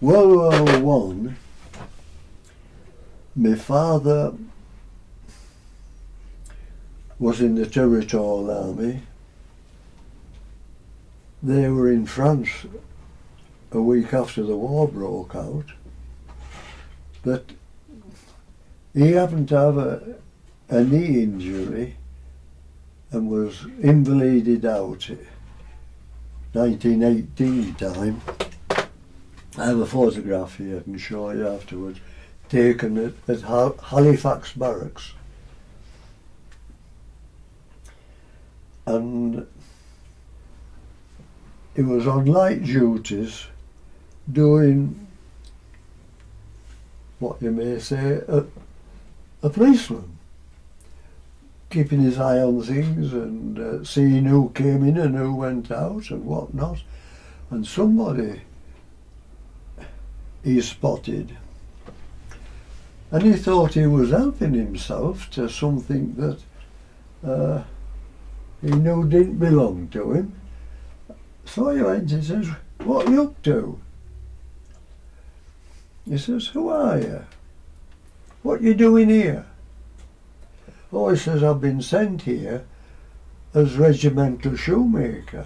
World War One, my father was in the Territorial Army. They were in France a week after the war broke out, but he happened to have a knee injury and was invalided out 1918 time. I have a photograph here I can show you afterwards, taken at Halifax Barracks. And he was on light duties doing what you may say a policeman, keeping his eye on things and seeing who came in and who went out and what not. And somebody he spotted, and he thought he was helping himself to something that he knew didn't belong to him. So he went and says, "What are you up to?" He says, "Who are you? What you doing here?" Oh, he says, "I've been sent here as regimental shoemaker."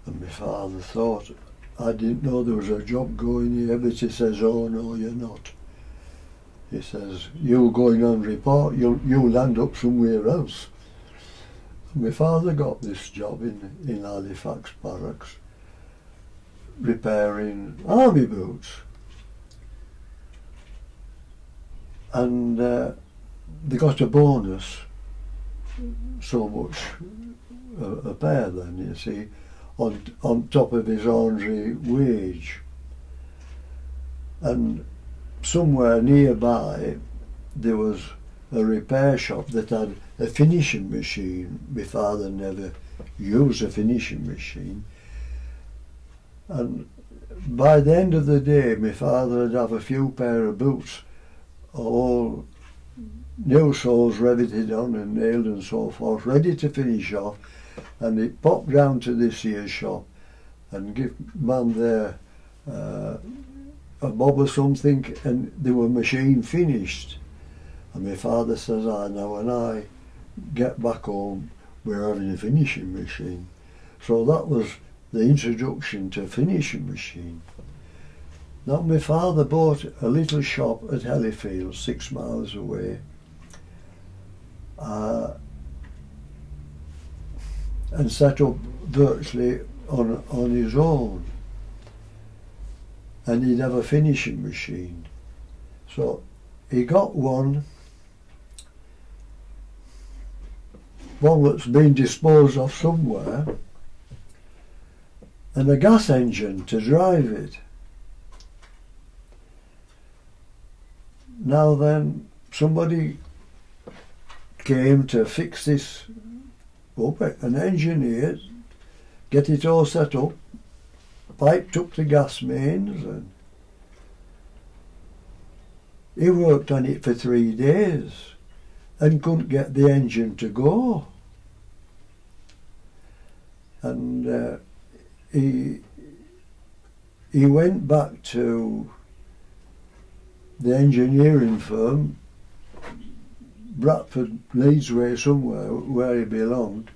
And my father thought, I didn't know there was a job going here, but he says, "Oh no, you're not." He says, "You going on report, you'll land up somewhere else." And my father got this job in Halifax Barracks, repairing army boots. And they got a bonus, so much a pair then, you see, on top of his ordinary wage. And somewhere nearby there was a repair shop that had a finishing machine. My father never used a finishing machine. And by the end of the day my father would have a few pair of boots, all new soles riveted on and nailed and so forth, ready to finish off, and he'd pop round to this here shop and give man there a bob or something, and they were machine finished. And my father says, now when I get back home we're having a finishing machine." So that was the introduction to a finishing machine. Now my father bought a little shop at Hellifield, 6 miles away, and set up virtually on his own. And he'd have a finishing machine. So he got one that's been disposed of somewhere, and a gas engine to drive it. Now then, somebody came to fix this up, an engineer, get it all set up, piped up the gas mains, and he worked on it for 3 days and couldn't get the engine to go. And he went back to the engineering firm, Bradford, Leeds way somewhere, where he belonged,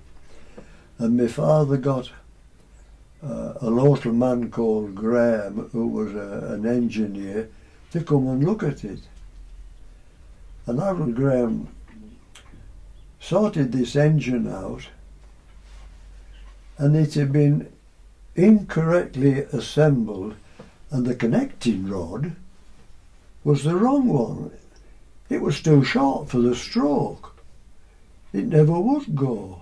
and my father got a local man called Graham, who was an engineer, to come and look at it. And Harold Graham sorted this engine out, and it had been incorrectly assembled, and the connecting rod was the wrong one. It was too short for the stroke. It never would go.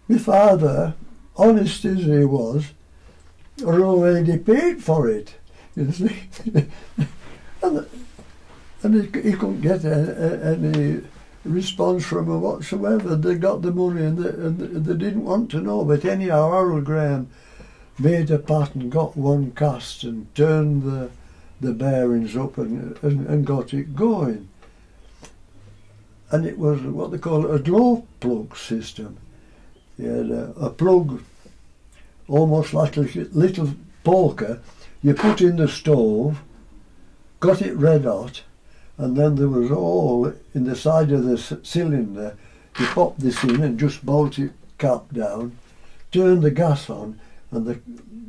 My father, honest as he was, had already paid for it, you see. and he couldn't get any response from her whatsoever. They got the money and they didn't want to know. But anyhow, Harold Graham made a pattern, got one cast and turned the bearings up and got it going. And it was what they call a glow plug system. He had a plug almost like a little poker you put in the stove, got it red hot, and then there was a hole in the side of the cylinder. You pop this in and just bolt it cap down, turn the gas on, and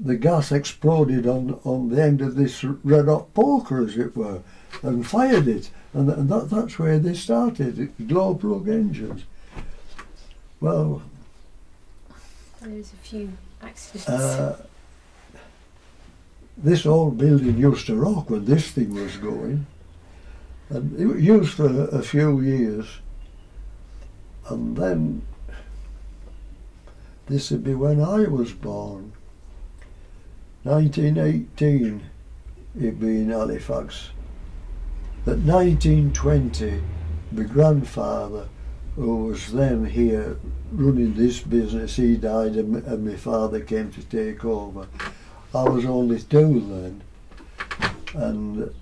the gas exploded on the end of this red hot poker, as it were, and fired it. And that's where they started, glow plug engines. Well, there's a few accidents. This old building used to rock when this thing was going, and it was used for a few years, and then this would be when I was born, 1918. It'd be in Halifax. At 1920, my grandfather, who was then here running this business, he died, and my father came to take over. I was only 2 then, and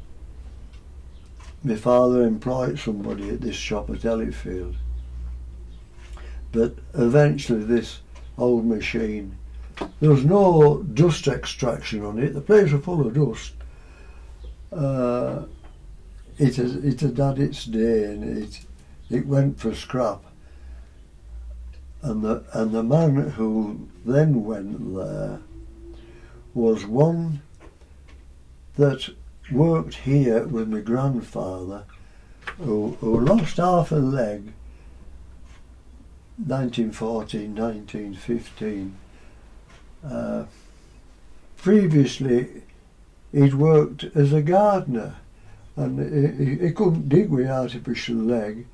my father employed somebody at this shop at Ellifield. But eventually this old machine, there was no dust extraction on it, the place was full of dust. It had had its day, and it went for scrap. And the man who then went there was one that worked here with my grandfather, who lost half a leg 1914, 1915. Previously he'd worked as a gardener, and he couldn't dig with artificial leg,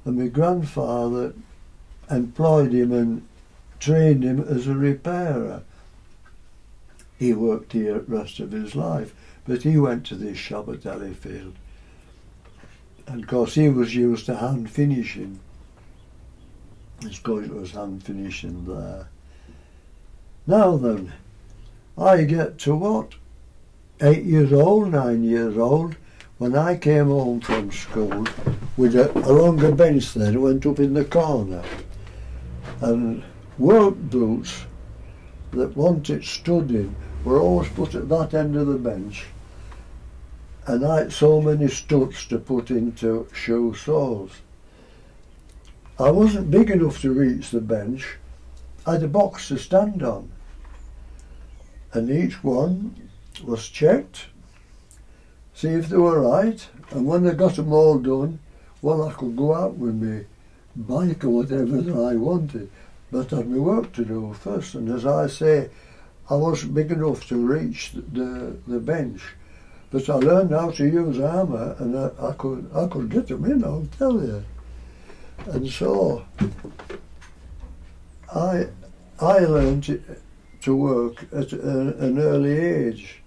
and my grandfather employed him and trained him as a repairer. He worked here the rest of his life, but he went to this shop at Ellifield, and of course he was used to hand finishing. Of course it was hand finishing there. Now then, I get to what? 8 years old, 9 years old, when I came home from school with a longer bench then, went up in the corner, and work boots that wanted studying were always put at that end of the bench, and I had so many studs to put into shoe soles. I wasn't big enough to reach the bench. I had a box to stand on, and each one was checked, see if they were right, and when I got them all done, well, I could go out with me bike or whatever that I wanted, but I had my work to do first. And as I say, I wasn't big enough to reach the bench, but I learned how to use hammer, and I could get them in, I'll tell you. And so I learned to work at an early age.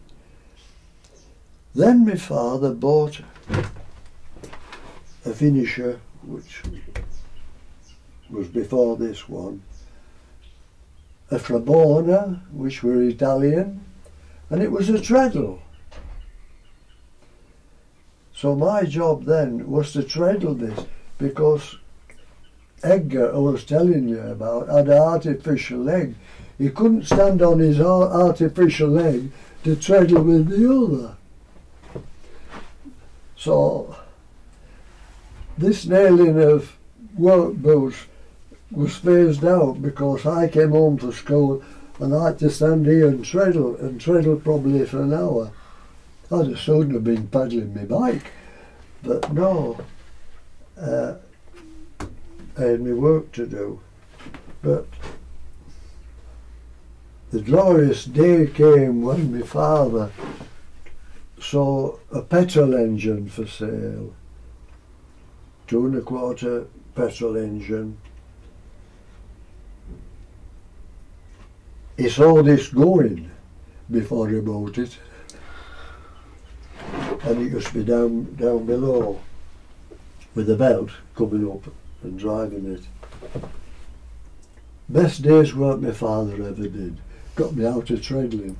Then my father bought a finisher, which was before this one, a Flabona, which were Italian, and it was a treadle. So my job then was to treadle this, because Edgar, I was telling you about, had an artificial leg. He couldn't stand on his artificial leg to treadle with the other. So this nailing of work boots was phased out, because I came home from school and I had to stand here and treadle probably for an hour. I'd have soon have been paddling my bike, but no. I had my work to do. But the glorious day came when my father saw a petrol engine for sale, 2 1/4 petrol engine. He saw this going before he bought it, and it used to be down below with the belt coming up and driving it. Best day's work my father ever did. Got me out of treadling.